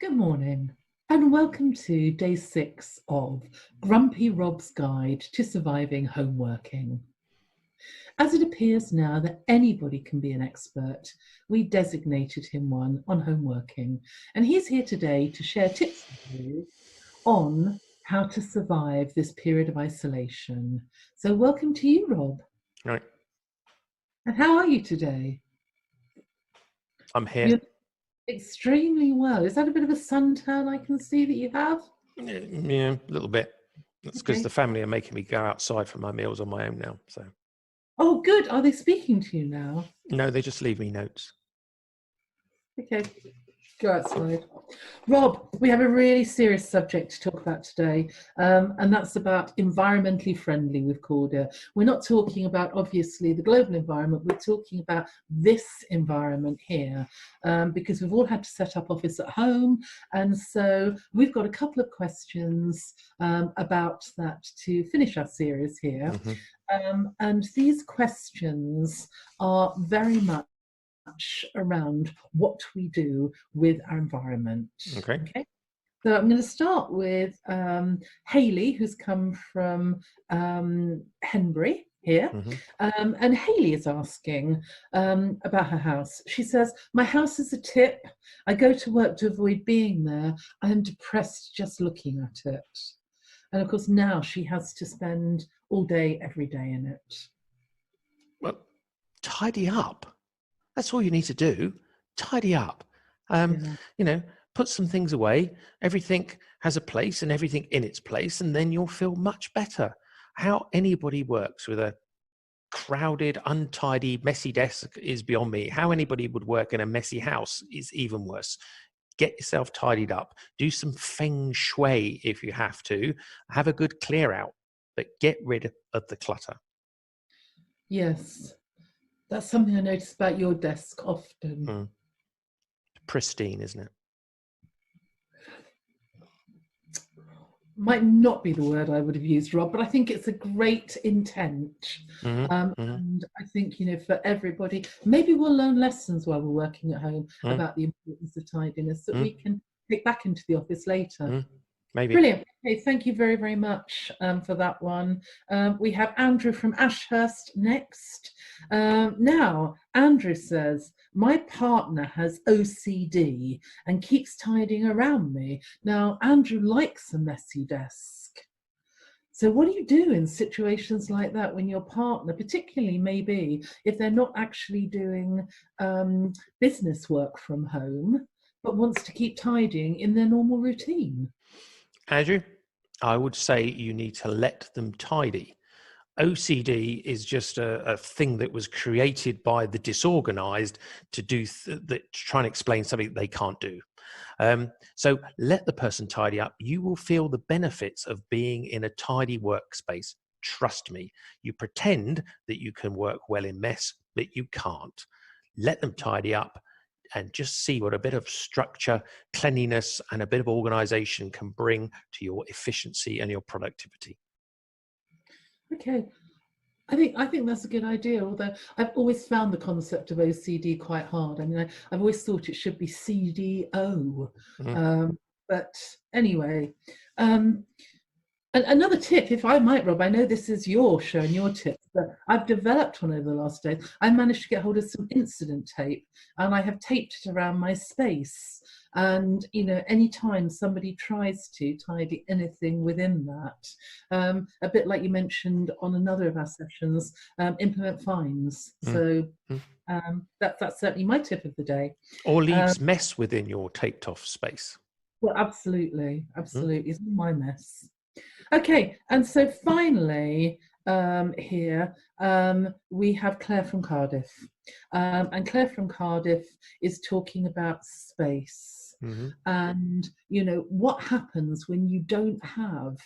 Good morning, and welcome to day 6 of Grumpy Rob's Guide to Surviving Homeworking. As it appears now that anybody can be an expert, we designated him one on homeworking, and he's here today to share tips with you on how to survive this period of isolation. So welcome to you, Rob. Right. And how are you today? I'm here. You're extremely well. Is that a bit of a suntan I can see that you have? Yeah, a little bit. That's because the family are making me go outside for my meals on my own now. So Oh, good. Are they speaking to you now? no, they just leave me notes. Okay, go outside. Rob, we have a really serious subject to talk about today, and that's about environmentally friendly, we've called it. We're not talking about, obviously, the global environment. We're talking about this environment here, because we've all had to set up office at home. And so we've got a couple of questions about that to finish our series here. And these questions are very much around what we do with our environment. Okay. So I'm going to start with Hayley, who's come from Henbury here. And Hayley is asking about her house. She says, my house is a tip. I go to work to avoid being there. I am depressed just looking at it. And of course, now she has to spend all day, every day in it. Well, tidy up. That's all you need to do. Tidy up. Put some things away. Everything has a place and everything in its place, and then you'll feel much better. How anybody works with a crowded, untidy, messy desk is beyond me. How anybody would work in a messy house is even worse. Get yourself tidied up. Do some feng shui if you have to. Have a good clear out, but get rid of the clutter. Yes. That's something I notice about your desk often. Pristine, isn't it? Might not be the word I would have used, Rob, but I think it's a great intent. And I think, for everybody, maybe we'll learn lessons while we're working at home about the importance of tidiness that we can take back into the office later. Maybe. Brilliant. Okay, thank you very, very much for that one. We have Andrew from Ashurst next. Now, Andrew says, my partner has OCD and keeps tidying around me. Now, Andrew likes a messy desk. So what do you do in situations like that when your partner, particularly maybe if they're not actually doing business work from home, but wants to keep tidying in their normal routine? Andrew, I would say you need to let them tidy. OCD is just a thing that was created by the disorganized to do to try and explain something they can't do. So let the person tidy up. You will feel the benefits of being in a tidy workspace. Trust me. You pretend that you can work well in mess, but you can't. Let them tidy up and just see what a bit of structure, cleanliness, and a bit of organization can bring to your efficiency and your productivity. Okay. I think that's a good idea, although I've always found the concept of OCD quite hard. I mean, I've always thought it should be CDO. But anyway, and another tip, if I might, Rob, I know this is your show and your tips, but I've developed one over the last days. I managed to get hold of some incident tape, and I have taped it around my space. And, anytime somebody tries to tidy anything within that, a bit like you mentioned on another of our sessions, implement fines. So that's certainly my tip of the day. Or leaves mess within your taped off space. Well, absolutely. It's my mess. Okay, and so finally, here we have Claire from Cardiff. And Claire from Cardiff is talking about space. And, what happens when you don't have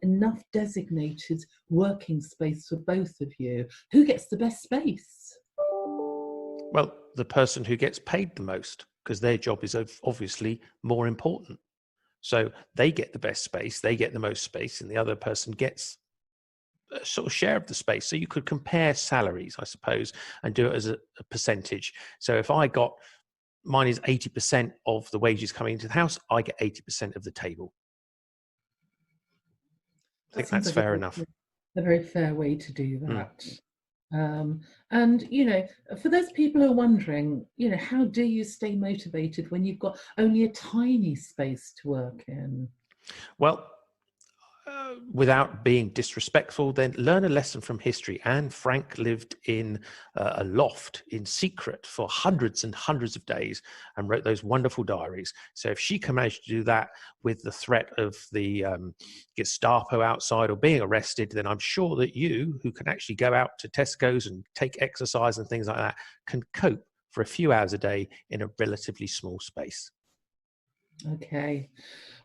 enough designated working space for both of you? Who gets the best space? Well, the person who gets paid the most, because their job is obviously more important. So they get the best space, they get the most space, and the other person gets a sort of share of the space. So you could compare salaries, I suppose, and do it as a percentage. So if I got mine is 80% of the wages coming into the house. I get 80% of the table. I think that's fair enough. A very fair way to do that. And, you know, for those people who are wondering, you know, how do you stay motivated when you've got only a tiny space to work in? Well, without being disrespectful, then learn a lesson from history. Anne Frank lived in a loft in secret for hundreds and hundreds of days and wrote those wonderful diaries. So if she can manage to do that with the threat of the Gestapo outside or being arrested, then I'm sure that you, who can actually go out to Tesco's and take exercise and things like that, can cope for a few hours a day in a relatively small space. Okay,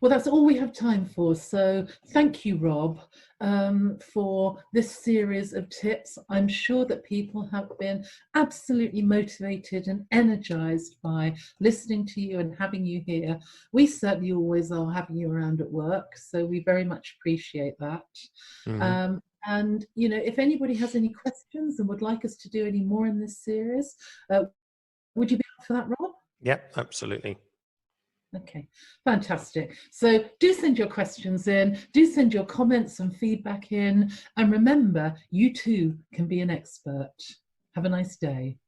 well, that's all we have time for. So thank you, Rob, for this series of tips. I'm sure that people have been absolutely motivated and energized by listening to you and having you here. We certainly always are having you around at work, so we very much appreciate that. And, you know, if anybody has any questions and would like us to do any more in this series, would you be up for that, Rob? Yep, absolutely. Okay, fantastic. So do send your questions in, do send your comments and feedback in, and remember, you too can be an expert. Have a nice day.